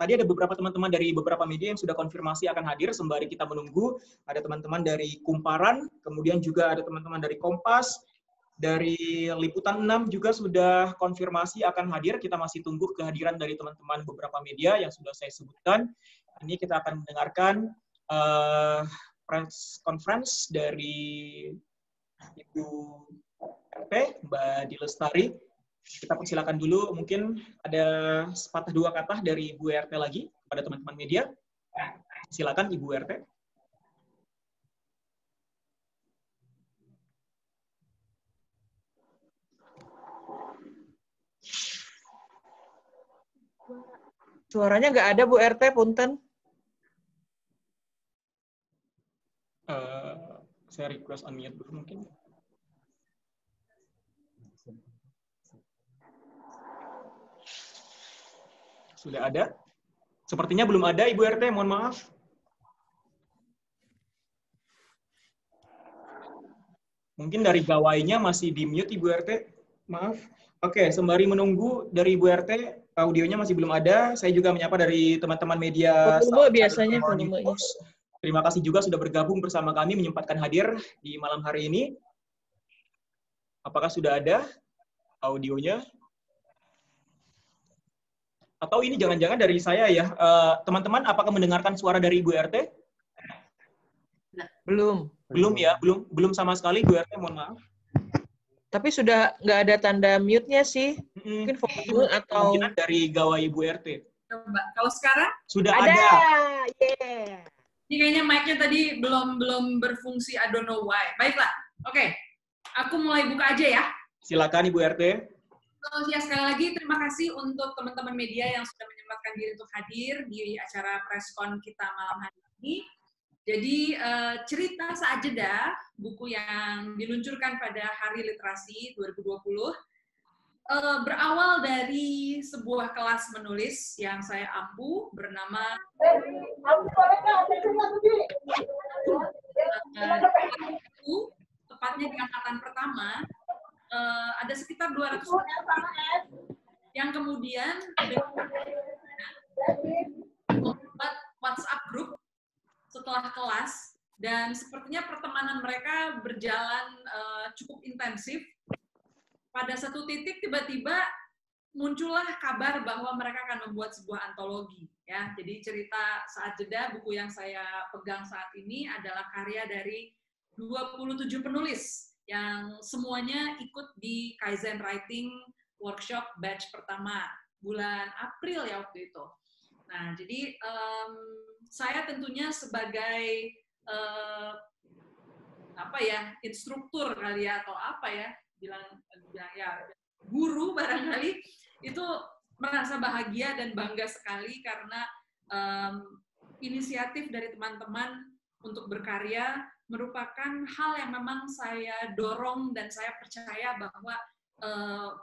tadi ada beberapa teman-teman dari beberapa media yang sudah konfirmasi akan hadir sembari kita menunggu. Ada teman-teman dari Kumparan, kemudian juga ada teman-teman dari Kompas, dari Liputan 6 juga sudah konfirmasi akan hadir. Kita masih tunggu kehadiran dari teman-teman beberapa media yang sudah saya sebutkan. Ini kita akan mendengarkan press conference dari Ibu RT, Mbak Dilestari. Kita persilakan dulu, mungkin ada sepatah dua kata dari Ibu RT lagi kepada teman-teman media. Silakan Ibu RT. Suaranya nggak ada Bu RT, punten. Saya request unmute dulu mungkin. Sudah ada? Sepertinya belum ada Ibu RT, mohon maaf. Mungkin dari gawainya masih di mute Ibu RT, maaf. Oke, sembari menunggu dari Ibu RT, audionya masih belum ada. Saya juga menyapa dari teman-teman media. Volume biasanya volumenya. Terima kasih juga sudah bergabung bersama kami, menyempatkan hadir di malam hari ini. Apakah sudah ada audionya? Atau ini jangan-jangan dari saya ya. Teman-teman, apakah mendengarkan suara dari Ibu RT? Belum. Belum ya, belum sama sekali Ibu RT, mohon maaf. Tapi sudah nggak ada tanda mute-nya sih. Mungkin volume atau kemungkinan dari gawai Ibu RT. Coba, kalau sekarang? Sudah ada. Yeah. Ini kayaknya mic-nya tadi belum berfungsi, I don't know why. Baiklah, oke. Aku mulai buka aja ya. Silakan Ibu RT. Ya, sekali lagi terima kasih untuk teman-teman media yang sudah menyempatkan diri untuk hadir di acara preskon kita malam hari ini. Jadi, cerita saat jeda, buku yang diluncurkan pada Hari Literasi 2020, berawal dari sebuah kelas menulis yang saya ampu bernama tepatnya di angkatan pertama, ada sekitar 200 yang kemudian membuat WhatsApp group setelah kelas, dan sepertinya pertemanan mereka berjalan cukup intensif. Pada satu titik tiba-tiba muncullah kabar bahwa mereka akan membuat sebuah antologi, ya. Jadi cerita saat jeda, buku yang saya pegang saat ini adalah karya dari 27 penulis yang semuanya ikut di Kaizen Writing Workshop batch pertama bulan April ya waktu itu. Nah, jadi saya tentunya sebagai instruktur kali ya, atau apa ya, bilang ya guru barangkali, itu merasa bahagia dan bangga sekali karena inisiatif dari teman-teman untuk berkarya merupakan hal yang memang saya dorong, dan saya percaya bahwa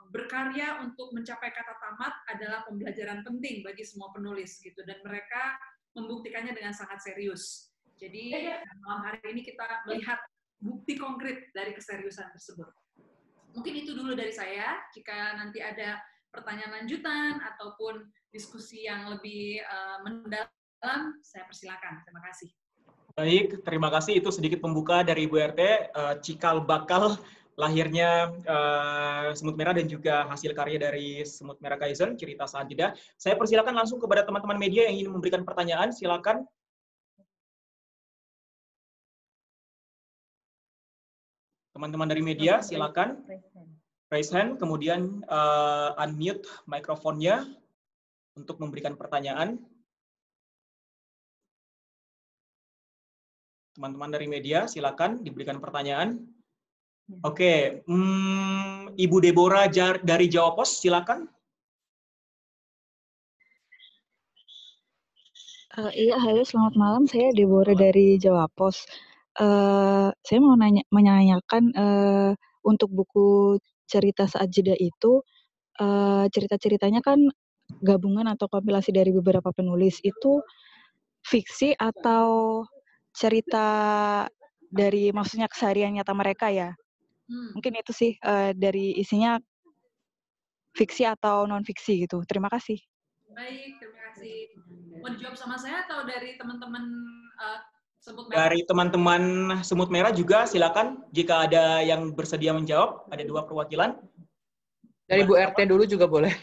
berkarya untuk mencapai kata tamat adalah pembelajaran penting bagi semua penulis gitu, dan mereka membuktikannya dengan sangat serius. Jadi malam hari ini kita melihat bukti konkret dari keseriusan tersebut. Mungkin itu dulu dari saya. Jika nanti ada pertanyaan lanjutan ataupun diskusi yang lebih mendalam, saya persilakan. Terima kasih. Baik, terima kasih. Itu sedikit pembuka dari Ibu RT, cikal bakal lahirnya Semut Merah dan juga hasil karya dari Semut Merah Kaizen, cerita saat jeda. Saya persilakan langsung kepada teman-teman media yang ingin memberikan pertanyaan. Silakan. Teman-teman dari media, silakan raise hand, kemudian unmute mikrofonnya untuk memberikan pertanyaan. Teman-teman dari media, silakan diberikan pertanyaan. Oke, Ibu Deborah dari Jawa Pos, silakan. Iya, halo, selamat malam. Saya Deborah dari Jawa Pos. Saya mau menanyakan untuk buku cerita saat jeda itu, cerita-ceritanya kan gabungan atau kompilasi dari beberapa penulis. Itu fiksi atau cerita dari maksudnya keseharian nyata mereka ya? Mungkin itu sih dari isinya fiksi atau non fiksi gitu. Terima kasih. Baik, terima kasih, mau dijawab sama saya atau dari teman-teman Semut Merah? Dari teman-teman Semut Merah juga silakan jika ada yang bersedia menjawab. Ada 2 perwakilan. Dari Bu RT dulu juga boleh.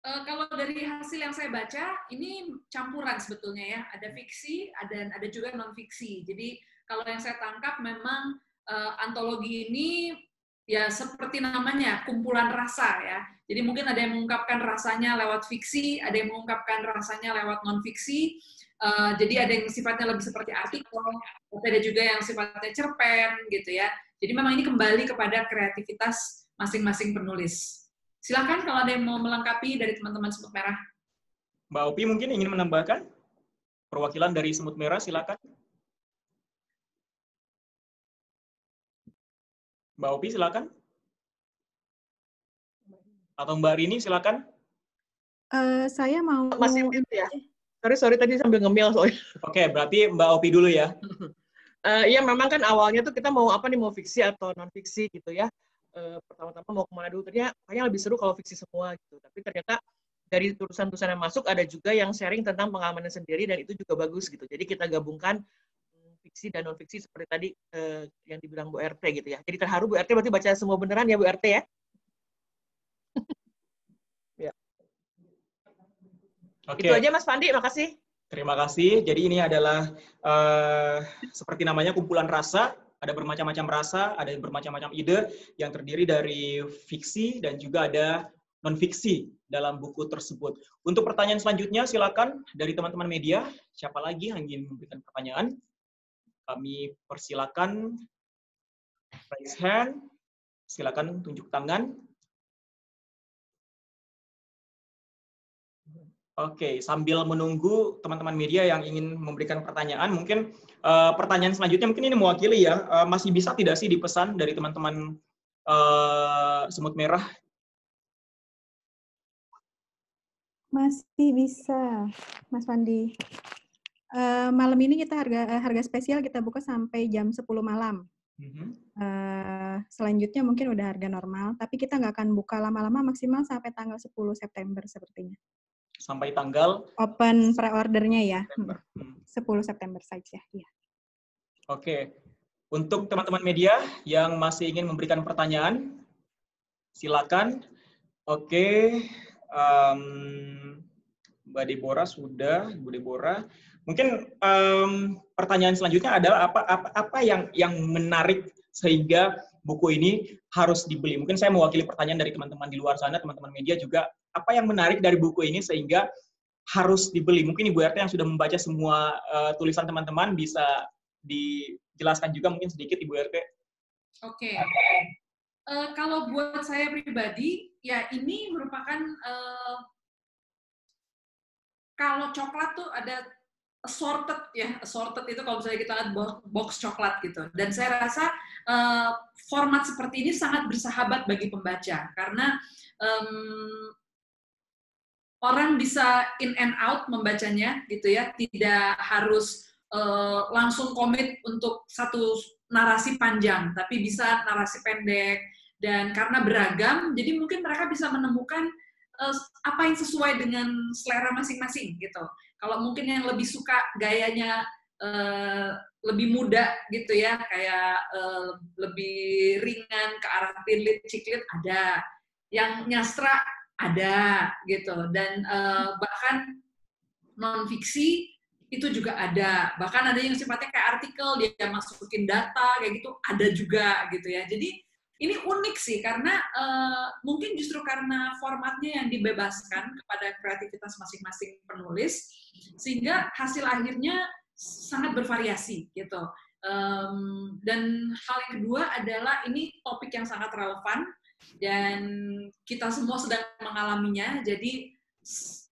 Kalau dari hasil yang saya baca, ini campuran sebetulnya ya. Ada fiksi, ada juga non-fiksi. Jadi kalau yang saya tangkap memang antologi ini ya seperti namanya, kumpulan rasa ya. Jadi mungkin ada yang mengungkapkan rasanya lewat fiksi, ada yang mengungkapkan rasanya lewat non-fiksi. Jadi ada yang sifatnya lebih seperti artikel, ada juga yang sifatnya cerpen gitu ya. Jadi memang ini kembali kepada kreativitas masing-masing penulis. Silakan kalau ada yang mau melengkapi dari teman-teman Semut Merah. Mbak Opi mungkin ingin menambahkan? Perwakilan dari Semut Merah, silakan. Mbak Opi, silakan. Atau Mbak Rini, silakan. Saya mau... Masih mute ya? Sorry, tadi sambil ngemil soalnya. Oke, berarti Mbak Opi dulu ya. Iya, memang kan awalnya tuh kita mau mau fiksi atau non-fiksi gitu ya. Pertama-tama mau kemana dulu, ternyata kayaknya lebih seru kalau fiksi semua gitu. Tapi ternyata dari tulisan-tulisan yang masuk ada juga yang sharing tentang pengalaman sendiri dan itu juga bagus gitu. Jadi kita gabungkan fiksi dan non-fiksi seperti tadi yang dibilang Bu RT gitu ya. Jadi terharu Bu RT berarti baca semua beneran ya Bu RT ya? Ya. Oke. Itu aja Mas Pandi, makasih. Terima kasih. Jadi ini adalah seperti namanya kumpulan rasa. Ada bermacam-macam rasa, ada bermacam-macam ide yang terdiri dari fiksi dan juga ada non-fiksi dalam buku tersebut. Untuk pertanyaan selanjutnya, silakan dari teman-teman media. Siapa lagi yang ingin memberikan pertanyaan? Kami persilakan raise hand. Silakan tunjuk tangan. Oke, sambil menunggu teman-teman media yang ingin memberikan pertanyaan, mungkin pertanyaan selanjutnya mungkin ini mewakili ya, masih bisa tidak sih dipesan dari teman-teman Semut Merah? Masih bisa, Mas Pandi. Malam ini kita harga spesial kita buka sampai jam 10 malam. Selanjutnya mungkin udah harga normal, tapi kita nggak akan buka lama-lama, maksimal sampai tanggal 10 September sepertinya. Sampai tanggal? Open pre-ordernya ya, 10 September saja. Ya. Oke, untuk teman-teman media yang masih ingin memberikan pertanyaan, silakan. Oke, Mbak Deborah sudah, Bu Deborah. Mungkin pertanyaan selanjutnya adalah apa yang menarik sehingga buku ini harus dibeli. Mungkin saya mewakili pertanyaan dari teman-teman di luar sana, teman-teman media juga. Apa yang menarik dari buku ini sehingga harus dibeli? Mungkin Ibu RT yang sudah membaca semua tulisan teman-teman bisa dijelaskan juga mungkin sedikit Ibu RT. Oke. Kalau buat saya pribadi, ya ini merupakan kalau coklat tuh ada assorted ya, assorted itu kalau misalnya kita lihat box coklat gitu. Dan saya rasa format seperti ini sangat bersahabat bagi pembaca karena orang bisa in and out membacanya gitu ya, tidak harus langsung komit untuk satu narasi panjang, tapi bisa narasi pendek dan karena beragam, jadi mungkin mereka bisa menemukan apa yang sesuai dengan selera masing-masing gitu. Kalau mungkin yang lebih suka gayanya lebih muda gitu ya, kayak lebih ringan ke arah teen ciklit ada, yang nyastra ada gitu, dan bahkan non fiksi itu juga ada, bahkan ada yang sifatnya kayak artikel dia masukin data kayak gitu ada juga gitu ya. Jadi ini unik sih karena mungkin justru karena formatnya yang dibebaskan kepada kreativitas masing-masing penulis sehingga hasil akhirnya sangat bervariasi gitu. Dan hal yang kedua adalah ini topik yang sangat relevan dan kita semua sedang mengalaminya, jadi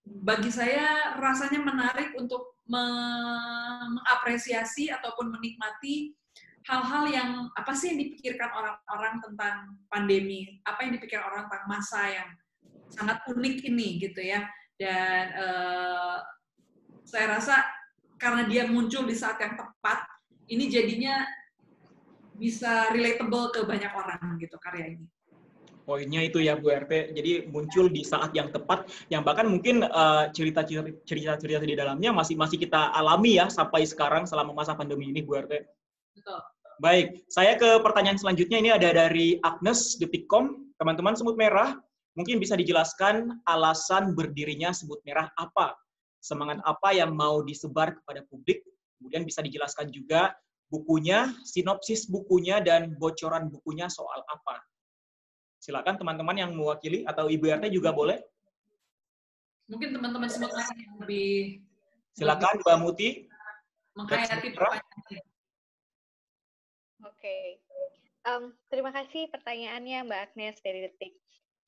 bagi saya rasanya menarik untuk mengapresiasi ataupun menikmati hal-hal yang apa sih yang dipikirkan orang-orang tentang pandemi, apa yang dipikirkan orang tentang masa yang sangat unik ini gitu ya. Dan saya rasa karena dia muncul di saat yang tepat, ini jadinya bisa relatable ke banyak orang gitu karya ini. Poinnya itu ya Bu RT, jadi muncul di saat yang tepat, yang bahkan mungkin cerita-cerita di dalamnya masih kita alami ya sampai sekarang selama masa pandemi ini Bu RT. Betul. Baik, saya ke pertanyaan selanjutnya, ini ada dari Agnes Detikcom. Teman-teman Semut Merah, mungkin bisa dijelaskan alasan berdirinya Semut Merah apa? Semangat apa yang mau disebar kepada publik? Kemudian bisa dijelaskan juga bukunya, sinopsis bukunya, dan bocoran bukunya soal apa? Silakan teman-teman yang mewakili atau Ibu RT juga boleh. Mungkin teman-teman Semut Merah yang lebih Silakan Mbak Muti. menghayati pertanyaannya. Oke. Terima kasih pertanyaannya Mbak Agnes dari Detik.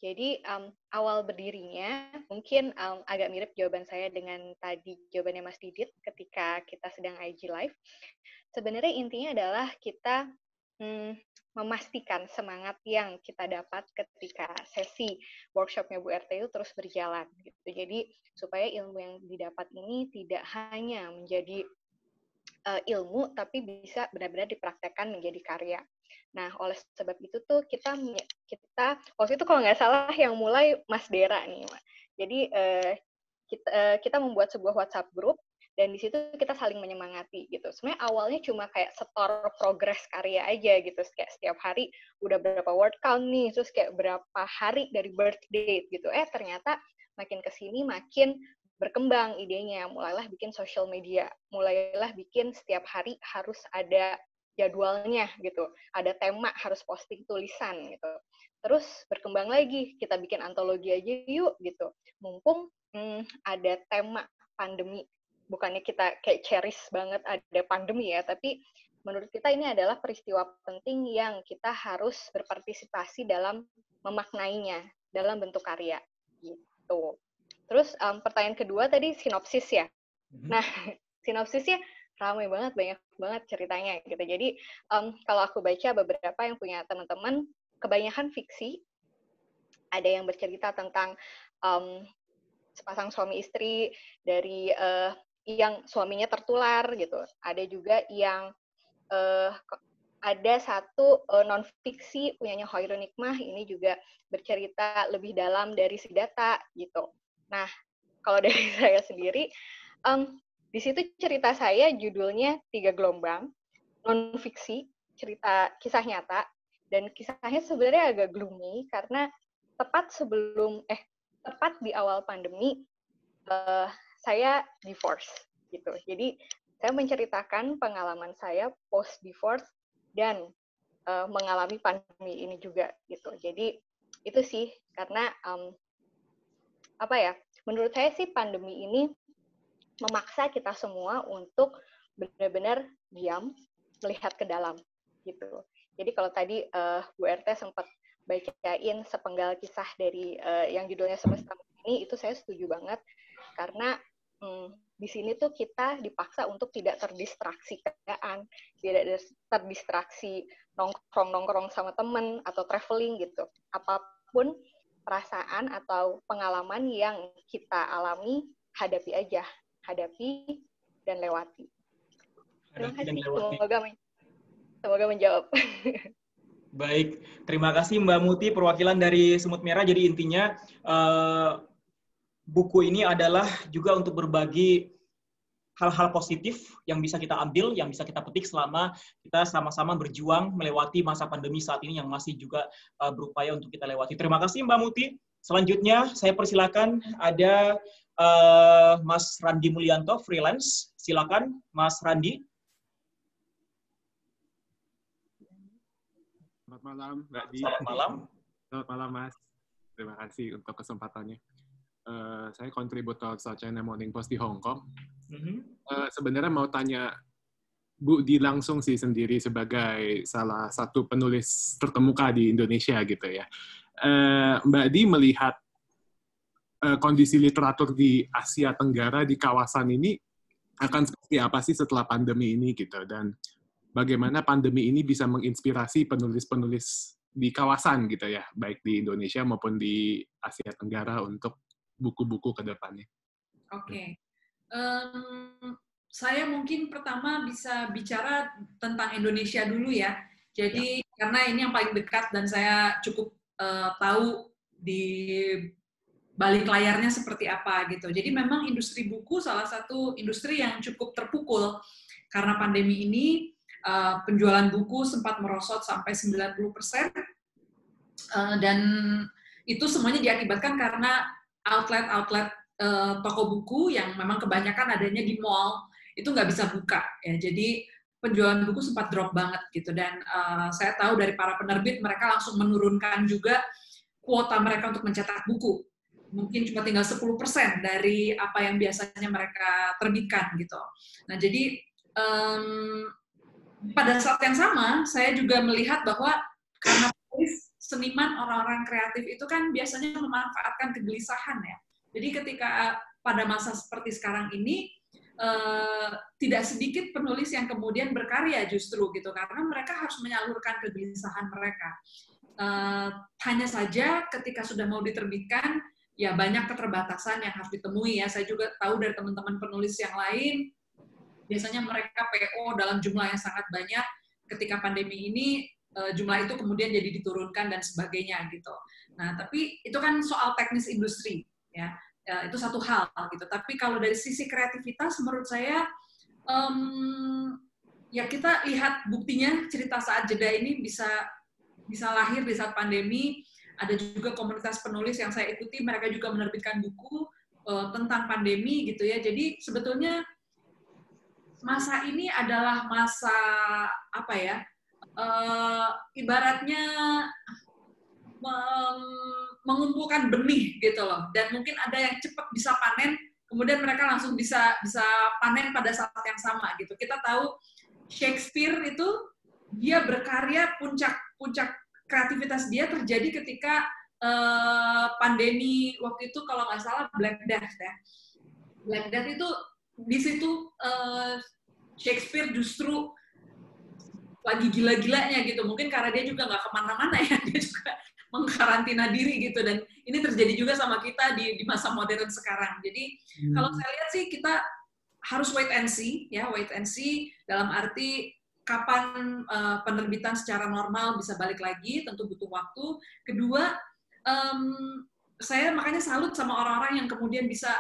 Jadi awal berdirinya mungkin agak mirip jawaban saya dengan tadi jawabannya Mas Didit ketika kita sedang IG Live. Sebenarnya intinya adalah kita memastikan semangat yang kita dapat ketika sesi workshopnya Bu RT itu terus berjalan. Gitu. Jadi supaya ilmu yang didapat ini tidak hanya menjadi ilmu, tapi bisa benar-benar dipraktekkan menjadi karya. Nah, oleh sebab itu tuh kita waktu itu kalau nggak salah yang mulai Mas Dera nih, Mas. Jadi kita membuat sebuah WhatsApp group dan di situ kita saling menyemangati gitu. Sebenarnya awalnya cuma kayak setor progres karya aja gitu, kayak setiap hari udah berapa word count nih, terus kayak berapa hari dari birth date gitu. Ternyata makin kesini makin berkembang idenya, mulailah bikin social media, mulailah bikin setiap hari harus ada jadwalnya gitu, ada tema harus posting tulisan gitu. Terus berkembang lagi, kita bikin antologi aja yuk gitu. Mumpung ada tema pandemi, bukannya kita kayak cherish banget ada pandemi ya, tapi menurut kita ini adalah peristiwa penting yang kita harus berpartisipasi dalam memaknainya dalam bentuk karya gitu. Terus pertanyaan kedua tadi sinopsis ya. Nah, sinopsisnya ramai banget, banyak banget ceritanya gitu. Jadi kalau aku baca beberapa yang punya teman-teman, kebanyakan fiksi. Ada yang bercerita tentang sepasang suami istri dari yang suaminya tertular gitu. Ada juga yang ada satu non-fiksi punyanya Hoirun Nikmah, ini juga bercerita lebih dalam dari Siddhartha gitu. Nah, kalau dari saya sendiri, di situ cerita saya judulnya 3 Gelombang, non-fiksi, cerita kisah nyata, dan kisahnya sebenarnya agak gloomy karena tepat di awal pandemi, saya divorce gitu. Jadi saya menceritakan pengalaman saya post divorce dan mengalami pandemi ini juga gitu. Jadi itu sih karena menurut saya sih pandemi ini memaksa kita semua untuk benar-benar diam, melihat ke dalam gitu. Jadi kalau tadi Bu RT sempat bacain sepenggal kisah dari yang judulnya Semesta ini, itu saya setuju banget karena di sini tuh kita dipaksa untuk tidak terdistraksi kerjaan, tidak terdistraksi nongkrong sama temen atau traveling gitu. Apapun perasaan atau pengalaman yang kita alami, hadapi dan lewati. Terima kasih. Semoga menjawab. Baik, terima kasih Mbak Muti, perwakilan dari Semut Merah. Jadi intinya buku ini adalah juga untuk berbagi hal-hal positif yang bisa kita ambil, yang bisa kita petik selama kita sama-sama berjuang melewati masa pandemi saat ini yang masih juga berupaya untuk kita lewati. Terima kasih Mbak Muti. Selanjutnya saya persilakan ada Mas Randi Mulyanto, freelance. Silakan Mas Randi. Selamat malam, Mbak Di. Selamat malam. Selamat malam, Mas. Terima kasih untuk kesempatannya. Saya kontributor South China Morning Post di Hong Kong. Sebenarnya mau tanya Bu Di langsung sih sendiri sebagai salah satu penulis terkemuka di Indonesia gitu ya. Mbak Di melihat kondisi literatur di Asia Tenggara, di kawasan ini akan seperti apa sih setelah pandemi ini gitu, dan bagaimana pandemi ini bisa menginspirasi penulis-penulis di kawasan gitu ya, baik di Indonesia maupun di Asia Tenggara untuk buku-buku ke depannya. Oke. Saya mungkin pertama bisa bicara tentang Indonesia dulu ya. Jadi karena ini yang paling dekat dan saya cukup tahu di balik layarnya seperti apa gitu. Jadi memang industri buku salah satu industri yang cukup terpukul karena pandemi ini. Penjualan buku sempat merosot sampai 90%, dan itu semuanya diakibatkan karena outlet-outlet toko buku yang memang kebanyakan adanya di mall itu nggak bisa buka ya. Jadi penjualan buku sempat drop banget gitu, dan saya tahu dari para penerbit mereka langsung menurunkan juga kuota mereka untuk mencetak buku. Mungkin cuma tinggal 10% dari apa yang biasanya mereka terbitkan gitu. Nah, jadi pada saat yang sama, saya juga melihat bahwa karena seniman, orang-orang kreatif itu kan biasanya memanfaatkan kegelisahan ya. Jadi ketika pada masa seperti sekarang ini, tidak sedikit penulis yang kemudian berkarya justru gitu, karena mereka harus menyalurkan kegelisahan mereka. Hanya saja ketika sudah mau diterbitkan, ya banyak keterbatasan yang harus ditemui ya. Saya juga tahu dari teman-teman penulis yang lain, biasanya mereka PO dalam jumlah yang sangat banyak. Ketika pandemi ini, jumlah itu kemudian jadi diturunkan dan sebagainya gitu. Nah, tapi itu kan soal teknis industri, ya. Itu satu hal gitu. Tapi kalau dari sisi kreativitas, menurut saya, ya kita lihat buktinya cerita saat jeda ini bisa lahir di saat pandemi. Ada juga komunitas penulis yang saya ikuti, mereka juga menerbitkan buku tentang pandemi gitu ya. Jadi sebetulnya masa ini adalah masa apa ya? Ibaratnya mengumpulkan benih gitu loh. Dan mungkin ada yang cepat bisa panen, kemudian mereka langsung bisa panen pada saat yang sama gitu. Kita tahu Shakespeare itu dia berkarya, puncak kreativitas dia terjadi ketika pandemi waktu itu, kalau nggak salah Black Death ya. Black Death itu di situ Shakespeare justru lagi gila-gilanya gitu. Mungkin karena dia juga nggak kemana-mana ya, dia juga mengkarantina diri gitu. Dan ini terjadi juga sama kita di masa modern sekarang. Jadi kalau saya lihat sih kita harus wait and see ya, wait and see dalam arti kapan penerbitan secara normal bisa balik lagi, tentu butuh waktu. Kedua, saya makanya salut sama orang-orang yang kemudian bisa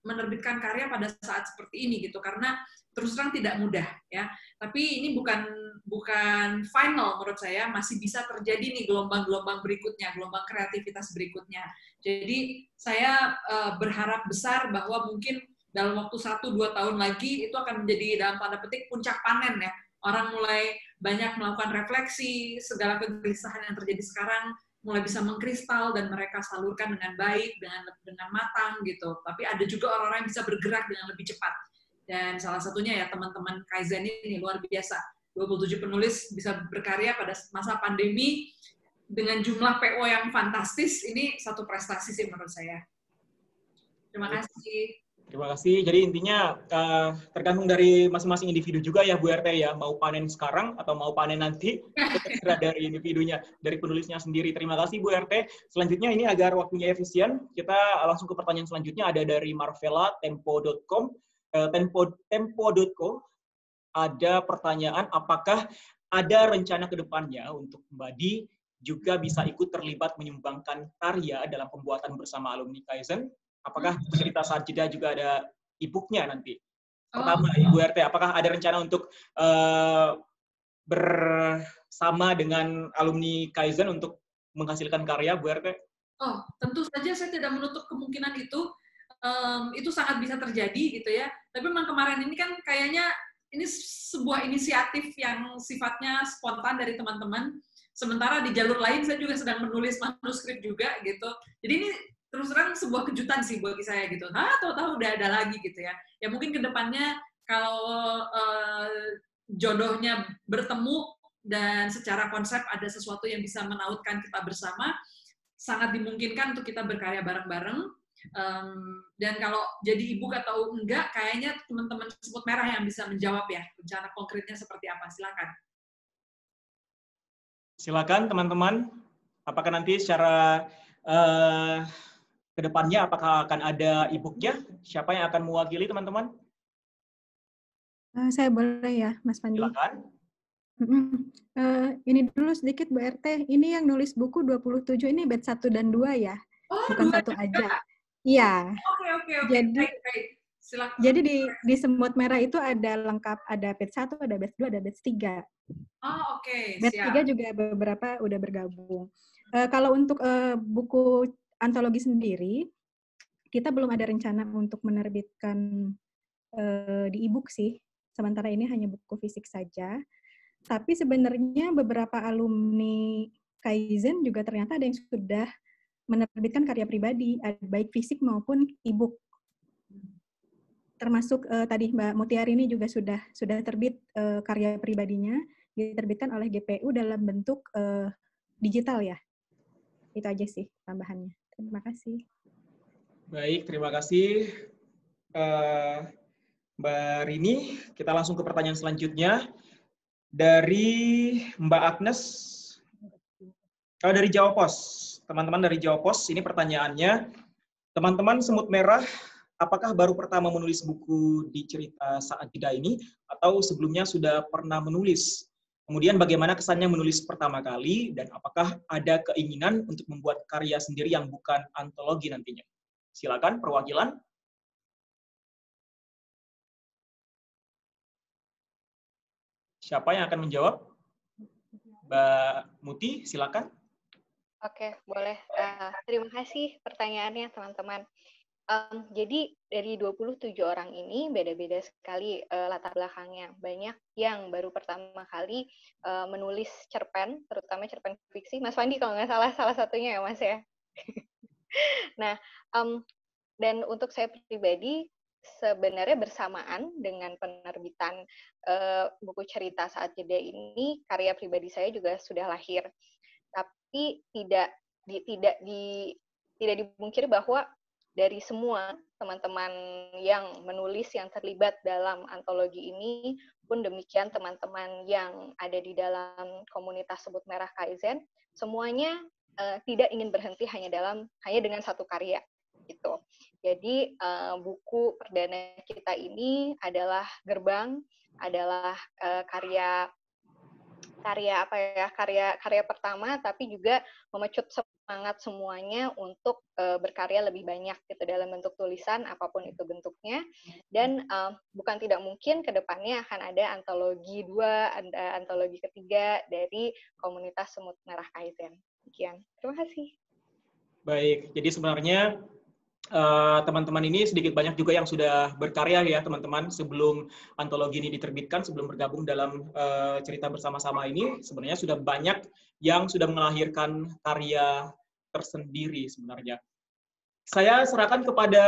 menerbitkan karya pada saat seperti ini gitu, karena terus terang tidak mudah ya. Tapi ini bukan final menurut saya, masih bisa terjadi nih gelombang-gelombang berikutnya, gelombang kreativitas berikutnya. Jadi saya berharap besar bahwa mungkin dalam waktu 1-2 tahun lagi itu akan menjadi dalam tanda petik puncak panen ya. Orang mulai banyak melakukan refleksi, segala kegelisahan yang terjadi sekarang mulai bisa mengkristal dan mereka salurkan dengan baik, dengan matang gitu. Tapi ada juga orang-orang yang bisa bergerak dengan lebih cepat. Dan salah satunya ya teman-teman Kaizen ini luar biasa. 27 penulis bisa berkarya pada masa pandemi dengan jumlah PO yang fantastis. Ini satu prestasi sih menurut saya. Terima kasih. Terima kasih. Jadi intinya tergantung dari masing-masing individu juga ya Bu RT ya, mau panen sekarang atau mau panen nanti, itu terserah dari individunya, dari penulisnya sendiri. Terima kasih Bu RT. Selanjutnya ini agar waktunya efisien, kita langsung ke pertanyaan selanjutnya, ada dari Marvela, tempo.com, tempo.co. Ada pertanyaan, apakah ada rencana ke depannya untuk Mbak Di juga bisa ikut terlibat menyumbangkan karya dalam pembuatan bersama alumni Kaizen? Apakah cerita saat jeda juga ada e-booknya nanti? Pertama, Ibu RT, apakah ada rencana untuk bersama dengan alumni Kaizen untuk menghasilkan karya, Bu RT? Oh, tentu saja saya tidak menutup kemungkinan itu. Itu sangat bisa terjadi gitu ya. Tapi memang kemarin ini kan kayaknya ini sebuah inisiatif yang sifatnya spontan dari teman-teman. Sementara di jalur lain saya juga sedang menulis manuskrip juga gitu. Jadi ini terus terang sebuah kejutan sih bagi saya gitu. Tahu-tahu udah ada lagi gitu ya. Ya mungkin kedepannya kalau jodohnya bertemu dan secara konsep ada sesuatu yang bisa menautkan kita bersama, sangat dimungkinkan untuk kita berkarya bareng-bareng. Dan kalau jadi ibu atau enggak, kayaknya teman-teman semut merah yang bisa menjawab ya, rencana konkretnya seperti apa. Silakan. Silakan teman-teman. Apakah nanti secara kedepannya apakah akan ada e-booknya? Siapa yang akan mewakili teman-teman? Saya boleh ya, Mas Pandi. Silakan. Ini dulu sedikit Bu RT, ini yang nulis buku 27 ini batch 1 dan 2 ya? Oh, Bukan 1 aja. Iya. Oke. Jadi, baik. Silakan. Jadi di semut merah itu ada lengkap, ada batch 1, ada batch 2, ada batch 3. Oh, oke. Batch 3 juga beberapa udah bergabung. Kalau untuk buku antologi sendiri, kita belum ada rencana untuk menerbitkan di e-book sih. Sementara ini hanya buku fisik saja. Tapi sebenarnya beberapa alumni Kaizen juga ternyata ada yang sudah menerbitkan karya pribadi, baik fisik maupun e-book. Termasuk tadi Mbak Mutiari ini juga sudah terbit karya pribadinya, diterbitkan oleh GPU dalam bentuk digital ya. Itu aja sih tambahannya. Terima kasih. Baik, terima kasih Mbak Rini. Kita langsung ke pertanyaan selanjutnya. Dari Mbak Agnes, dari Jawa Pos. Teman-teman dari Jawa Pos, ini pertanyaannya, teman-teman Semut Merah, apakah baru pertama menulis buku di cerita Saat Jeda ini, atau sebelumnya sudah pernah menulis? Kemudian bagaimana kesannya menulis pertama kali, dan apakah ada keinginan untuk membuat karya sendiri yang bukan antologi nantinya? Silakan, perwakilan. Siapa yang akan menjawab? Mbak Muti, silakan. Oke, boleh. Terima kasih pertanyaannya, teman-teman. Jadi dari 27 orang ini beda-beda sekali latar belakangnya. Banyak yang baru pertama kali menulis cerpen, terutama cerpen fiksi. Mas Fandi kalau nggak salah satunya ya Mas ya. Nah, dan untuk saya pribadi, sebenarnya bersamaan dengan penerbitan buku cerita Saat Jeda ini, karya pribadi saya juga sudah lahir. Tapi tidak dipungkiri bahwa dari semua teman-teman yang menulis, yang terlibat dalam antologi ini, pun demikian teman-teman yang ada di dalam komunitas Semut Merah Kaizen, semuanya tidak ingin berhenti hanya dengan satu karya. Gitu. Jadi buku perdana kita ini adalah gerbang, adalah karya pertama, tapi juga memecut semangat semuanya untuk berkarya lebih banyak gitu dalam bentuk tulisan apapun itu bentuknya. Dan bukan tidak mungkin ke depannya akan ada antologi 2, ada antologi ketiga dari komunitas Semut Merah Kaizen. Sekian. Terima kasih. Baik, jadi sebenarnya teman-teman ini sedikit banyak juga yang sudah berkarya ya teman-teman sebelum antologi ini diterbitkan, sebelum bergabung dalam cerita bersama-sama ini, sebenarnya sudah banyak yang sudah melahirkan karya tersendiri sebenarnya. Saya serahkan kepada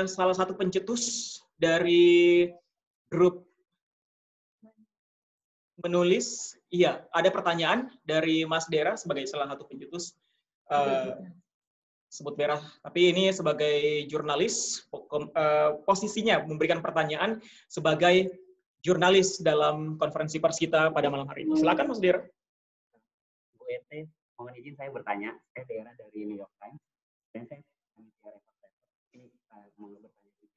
salah satu pencetus dari grup menulis. Iya, ada pertanyaan dari Mas Dera sebagai salah satu pencetus Semut Merah, tapi ini sebagai jurnalis, posisinya memberikan pertanyaan sebagai jurnalis dalam konferensi pers kita pada malam hari ini. Silakan Mas Dera. Bu RT, mohon izin saya bertanya. Saya Dera dari New York Times, dan saya ini mau bertanya juga.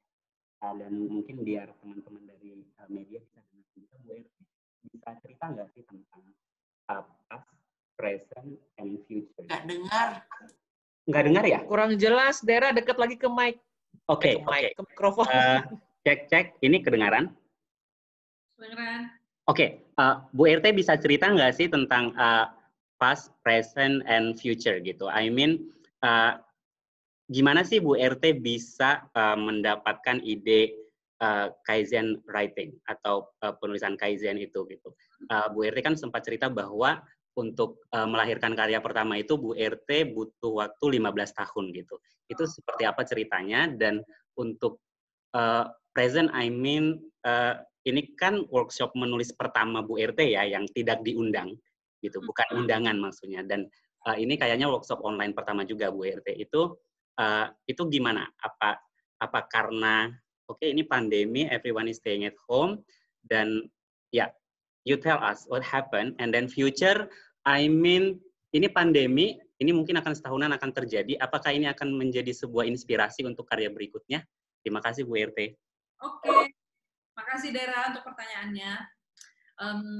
Dan mungkin biar teman-teman dari media bisa dengar juga, Bu RT bisa cerita nggak sih tentang past, present, and future? Nggak dengar. Nggak dengar ya? Kurang jelas, Dera dekat lagi ke mic. Oke. Ke mikrofon. Cek, ini kedengaran? Kedengaran. Oke, Bu RT bisa cerita nggak sih tentang past, present, and future gitu? I mean, gimana sih Bu RT bisa mendapatkan ide Kaizen writing atau penulisan Kaizen itu gitu? Bu RT kan sempat cerita bahwa untuk melahirkan karya pertama itu Bu RT butuh waktu 15 tahun gitu. Itu seperti apa ceritanya? Dan untuk present, I mean, ini kan workshop menulis pertama Bu RT ya, yang tidak diundang gitu, bukan undangan maksudnya. Dan ini kayaknya workshop online pertama juga Bu RT. Itu gimana? Apa karena ini pandemi, everyone is staying at home, dan ya, you tell us what happened, and then future, I mean, ini pandemi, ini mungkin akan setahunan akan terjadi, apakah ini akan menjadi sebuah inspirasi untuk karya berikutnya? Terima kasih Bu RT. Oke, makasih Dera untuk pertanyaannya.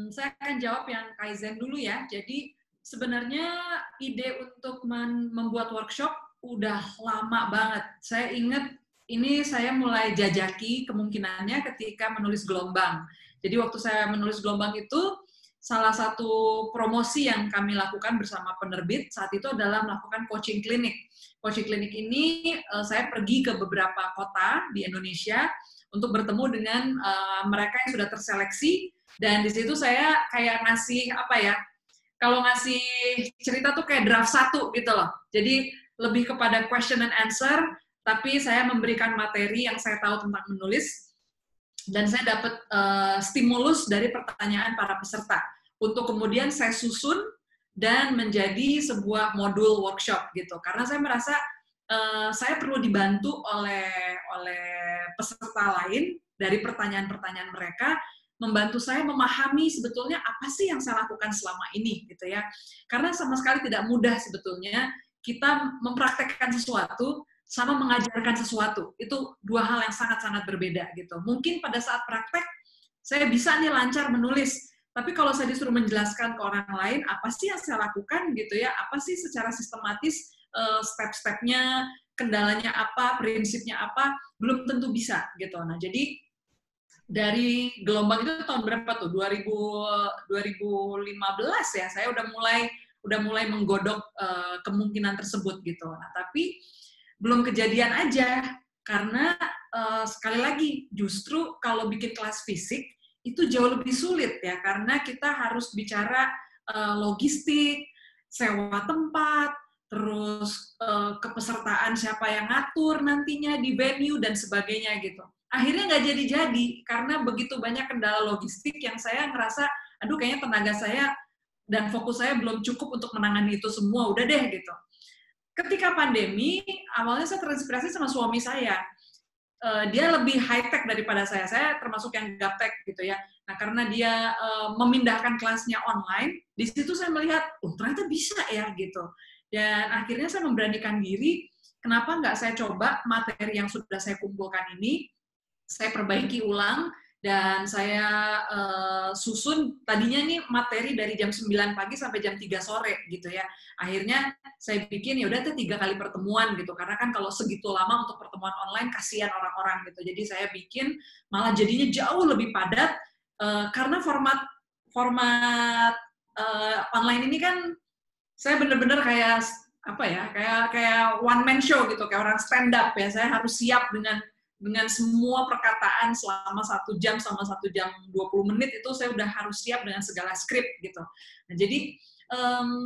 Saya akan jawab yang Kaizen dulu ya. Jadi sebenarnya ide untuk membuat workshop udah lama banget. Saya ingat ini saya mulai jajaki kemungkinannya ketika menulis gelombang. Jadi waktu saya menulis gelombang itu, salah satu promosi yang kami lakukan bersama penerbit saat itu adalah melakukan coaching klinik. Coaching klinik ini saya pergi ke beberapa kota di Indonesia untuk bertemu dengan mereka yang sudah terseleksi, dan di situ saya kayak ngasih apa ya, kalau ngasih cerita tuh kayak draft 1 gitu loh. Jadi lebih kepada question and answer, tapi saya memberikan materi yang saya tahu tentang menulis, dan saya dapat stimulus dari pertanyaan para peserta untuk kemudian saya susun dan menjadi sebuah modul workshop gitu. Karena saya merasa saya perlu dibantu oleh peserta lain dari pertanyaan-pertanyaan mereka, membantu saya memahami sebetulnya apa sih yang saya lakukan selama ini gitu ya. Karena sama sekali tidak mudah sebetulnya kita mempraktekkan sesuatu sama mengajarkan sesuatu. Itu dua hal yang sangat-sangat berbeda gitu. Mungkin pada saat praktek, saya bisa nih lancar menulis, tapi kalau saya disuruh menjelaskan ke orang lain, apa sih yang saya lakukan gitu ya, apa sih secara sistematis, step-stepnya, kendalanya apa, prinsipnya apa, belum tentu bisa gitu. Nah, jadi dari gelombang itu tahun berapa tuh? 2015 ya, saya udah mulai menggodok kemungkinan tersebut gitu. Nah, tapi belum kejadian aja, karena sekali lagi, justru kalau bikin kelas fisik, itu jauh lebih sulit ya, karena kita harus bicara logistik, sewa tempat, terus kepesertaan siapa yang ngatur nantinya di venue, dan sebagainya gitu. Akhirnya nggak jadi-jadi, karena begitu banyak kendala logistik yang saya ngerasa, aduh kayaknya tenaga saya dan fokus saya belum cukup untuk menangani itu semua, udah deh gitu. Ketika pandemi, awalnya saya terinspirasi sama suami saya. Dia lebih high-tech daripada saya. Saya termasuk yang gaptek gitu ya. Nah, karena dia memindahkan kelasnya online, di situ saya melihat, oh ternyata bisa ya gitu. Dan akhirnya saya memberanikan diri, kenapa nggak saya coba materi yang sudah saya kumpulkan ini, saya perbaiki ulang, dan saya susun tadinya nih materi dari jam 9 pagi sampai jam 3 sore gitu ya. Akhirnya saya bikin ya udah 3 kali pertemuan gitu, karena kan kalau segitu lama untuk pertemuan online kasihan orang-orang gitu. Jadi saya bikin malah jadinya jauh lebih padat, karena format online ini kan saya bener-bener kayak apa ya, kayak one man show gitu, kayak orang stand up ya. Saya harus siap dengan semua perkataan selama 1 jam sama 1 jam 20 menit itu saya udah harus siap dengan segala skrip gitu. Nah, jadi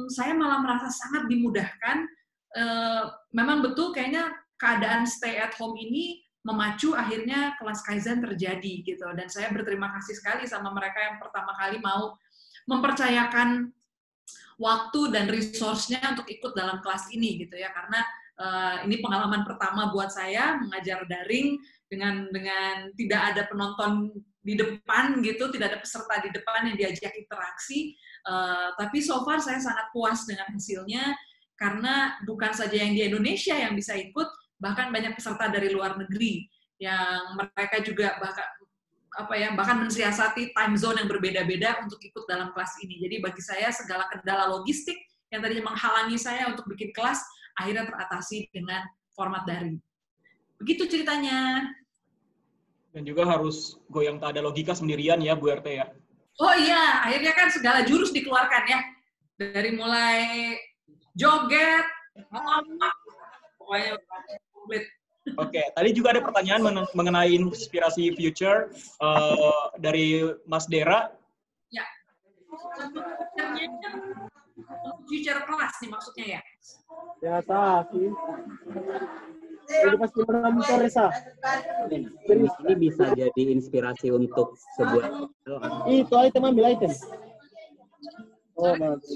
saya malah merasa sangat dimudahkan. Memang betul kayaknya keadaan stay at home ini memacu akhirnya kelas Kaizen terjadi gitu. Dan saya berterima kasih sekali sama mereka yang pertama kali mau mempercayakan waktu dan resource-nya untuk ikut dalam kelas ini gitu ya, karena ini pengalaman pertama buat saya mengajar daring dengan tidak ada penonton di depan gitu, tidak ada peserta di depan yang diajak interaksi, tapi so far saya sangat puas dengan hasilnya, karena bukan saja yang di Indonesia yang bisa ikut, bahkan banyak peserta dari luar negeri yang mereka juga bahkan mensiasati time zone yang berbeda-beda untuk ikut dalam kelas ini. Jadi bagi saya segala kendala logistik yang tadinya menghalangi saya untuk bikin kelas akhirnya teratasi dengan format daring. Begitu ceritanya. Dan juga harus goyang tak ada logika sendirian ya, Bu RT ya? Oh iya, akhirnya kan segala jurus dikeluarkan ya. Dari mulai joget, pokoknya komplit. Oke, tadi juga ada pertanyaan mengenai inspirasi future dari Mas Dera. Ya, future kelas nih maksudnya ya? Ya, sih. Jadi pasti menonton Resa. Ini bisa jadi inspirasi untuk sebuah. Itu item, ambil item. Oh, bagus.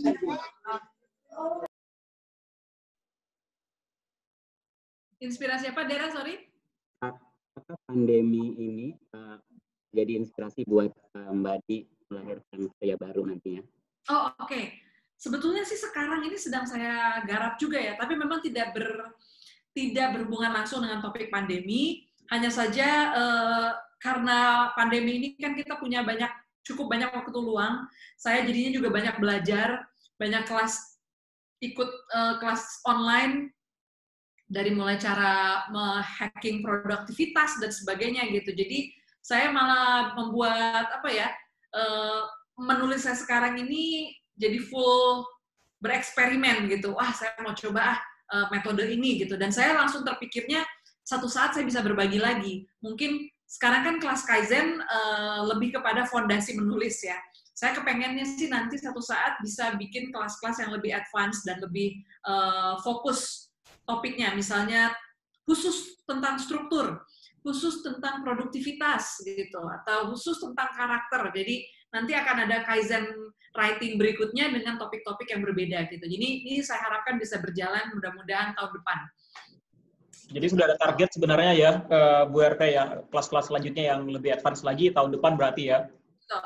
Inspirasi apa, Dera? Sorry? Apakah pandemi ini jadi inspirasi buat Mbak Di melahirkan karya baru nantinya? Oh, oke. Sebetulnya sih sekarang ini sedang saya garap juga ya, tapi memang tidak berhubungan langsung dengan topik pandemi. Hanya saja karena pandemi ini kan kita punya banyak cukup banyak waktu luang. Saya jadinya juga banyak belajar, banyak ikut kelas online, dari mulai cara hacking produktivitas dan sebagainya gitu. Jadi saya malah membuat menulis saya sekarang ini jadi full bereksperimen gitu. Wah, saya mau coba metode ini gitu. Dan saya langsung terpikirnya satu saat saya bisa berbagi lagi. Mungkin sekarang kan kelas Kaizen lebih kepada fondasi menulis ya. Saya kepengennya sih nanti satu saat bisa bikin kelas-kelas yang lebih advance dan lebih fokus topiknya, misalnya khusus tentang struktur, khusus tentang produktivitas gitu, atau khusus tentang karakter. Jadi nanti akan ada Kaizen writing berikutnya dengan topik-topik yang berbeda gitu. Jadi ini saya harapkan bisa berjalan mudah-mudahan tahun depan. Jadi sudah ada target sebenarnya ya, Bu RT ya, kelas-kelas selanjutnya yang lebih advance lagi tahun depan berarti ya. Betul.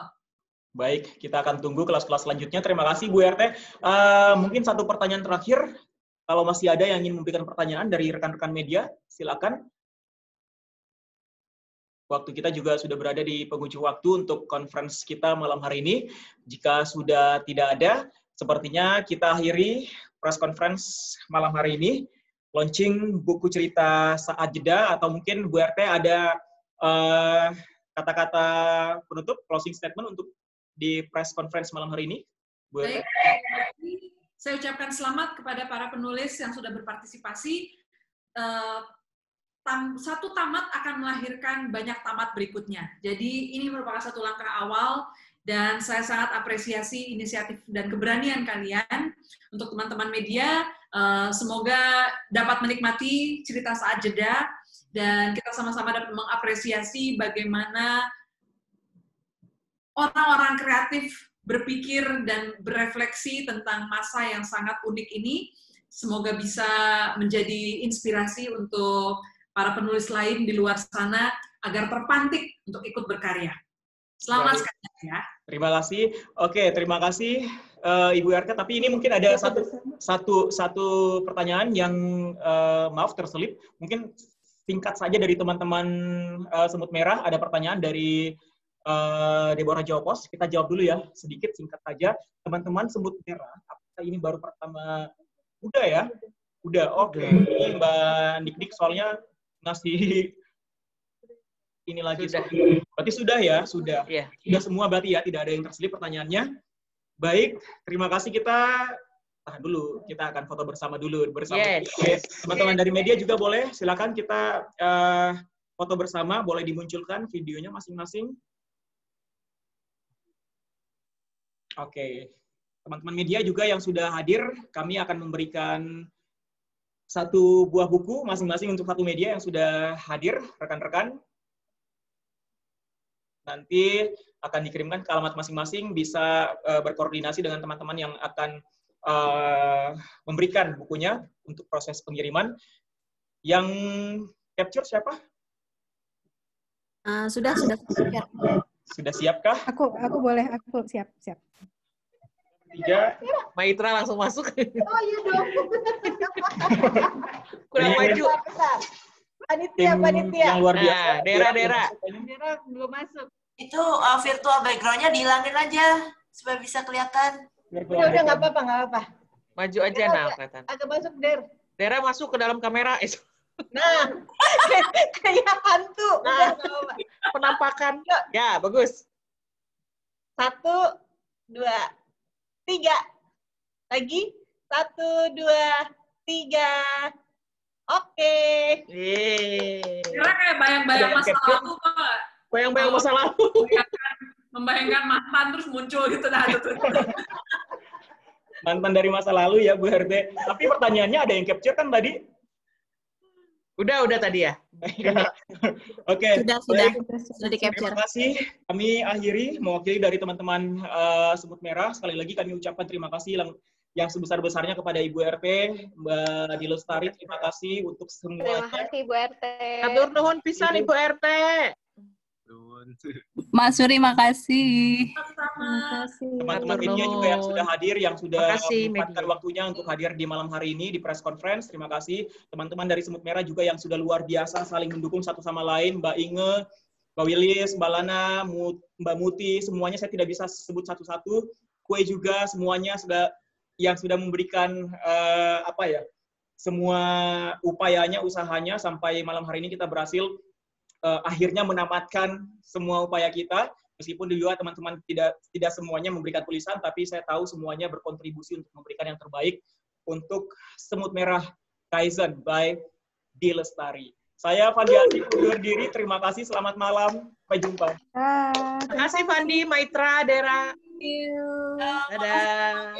Baik, kita akan tunggu kelas-kelas selanjutnya. Terima kasih Bu RT. Mungkin satu pertanyaan terakhir. Kalau masih ada yang ingin memberikan pertanyaan dari rekan-rekan media, silakan. Waktu kita juga sudah berada di penghujung waktu untuk conference kita malam hari ini. Jika sudah tidak ada, sepertinya kita akhiri press conference malam hari ini. Launching buku cerita saat jeda, atau mungkin Bu RT ada kata-kata penutup, closing statement untuk di press conference malam hari ini. Bu RT. Saya ucapkan selamat kepada para penulis yang sudah berpartisipasi. Satu tamat akan melahirkan banyak tamat berikutnya. Jadi ini merupakan satu langkah awal, dan saya sangat apresiasi inisiatif dan keberanian kalian. Untuk teman-teman media, semoga dapat menikmati cerita saat jeda, dan kita sama-sama dapat mengapresiasi bagaimana orang-orang kreatif berpikir dan berefleksi tentang masa yang sangat unik ini. Semoga bisa menjadi inspirasi untuk para penulis lain di luar sana agar terpantik untuk ikut berkarya. Selamat sekali ya. Terima kasih. Oke, terima kasih Ibu RT. Tapi ini mungkin ada satu pertanyaan yang maaf terselip. Mungkin singkat saja dari teman-teman Semut Merah. Ada pertanyaan dari Deborah Jawapos, kita jawab dulu ya, sedikit singkat saja. Teman-teman Semut Merah, apakah ini baru pertama? Udah ya? Udah, oke. Ini Mbak Dik-Dik soalnya ngasih ini lagi. Berarti sudah ya? Sudah. Yeah. Sudah semua berarti ya, tidak ada yang terselip pertanyaannya. Baik, terima kasih. Kita tahan dulu, kita akan foto bersama dulu. Teman-teman dari media juga boleh, silakan kita foto bersama, boleh dimunculkan videonya masing-masing. Oke, teman-teman media juga yang sudah hadir, kami akan memberikan satu buah buku masing-masing untuk satu media yang sudah hadir, rekan-rekan. Nanti akan dikirimkan ke alamat masing-masing, bisa berkoordinasi dengan teman-teman yang akan memberikan bukunya untuk proses pengiriman. Yang capture siapa? Sudah siap. Sudah siapkah? Aku boleh, aku siap. 3. Maitra langsung masuk. Oh iya dong. Kurang maju. Panitia. Yang luar biasa. Dera belum masuk. Itu virtual background-nya dihilangin aja supaya bisa kelihatan. Udah nggak apa-apa. Maju aja nah, kelihatan. Agak masuk, Dera masuk ke dalam kamera. Nah, kayak hantu. Nah, penampakan. Ya, bagus. 1, 2, 3. Lagi. 1, 2, 3. Oke. Kira kayak bayang-bayang masa lalu, Pak. Bayang-bayang masa lalu. Membayangkan mantan terus muncul gitu. Mantan dari masa lalu ya, Bu RT. Tapi pertanyaannya ada yang capture kan tadi? Udah tadi ya. Oke. Sudah di-capture. Terima kasih. Kami akhiri mewakili dari teman-teman Semut Merah. Sekali lagi kami ucapkan terima kasih yang sebesar-besarnya kepada Ibu RT, Mbak Dilestari. Terima kasih untuk semuanya. Terima kasih Ibu RT. Atur nuhun pisan Ibu RT. Mas Suri, makasih. Teman-teman media juga yang sudah hadir, yang sudah menyempatkan waktunya untuk hadir di malam hari ini di press conference. Terima kasih. Teman-teman dari Semut Merah juga yang sudah luar biasa saling mendukung satu sama lain. Mbak Inge, Mbak Wilis, Mbak Lana, Mbak Muti, semuanya saya tidak bisa sebut satu-satu. Kue juga semuanya yang sudah memberikan semua upayanya, usahanya sampai malam hari ini kita berhasil akhirnya menamatkan semua upaya kita. Meskipun juga teman-teman tidak semuanya memberikan tulisan, tapi saya tahu semuanya berkontribusi untuk memberikan yang terbaik untuk Semut Merah Kaizen by D. Lestari. Saya Fandi Andi undur diri. Terima kasih. Selamat malam. Sampai jumpa. Terima kasih Fandi, Maitra, Dera. Thank you. Dadah.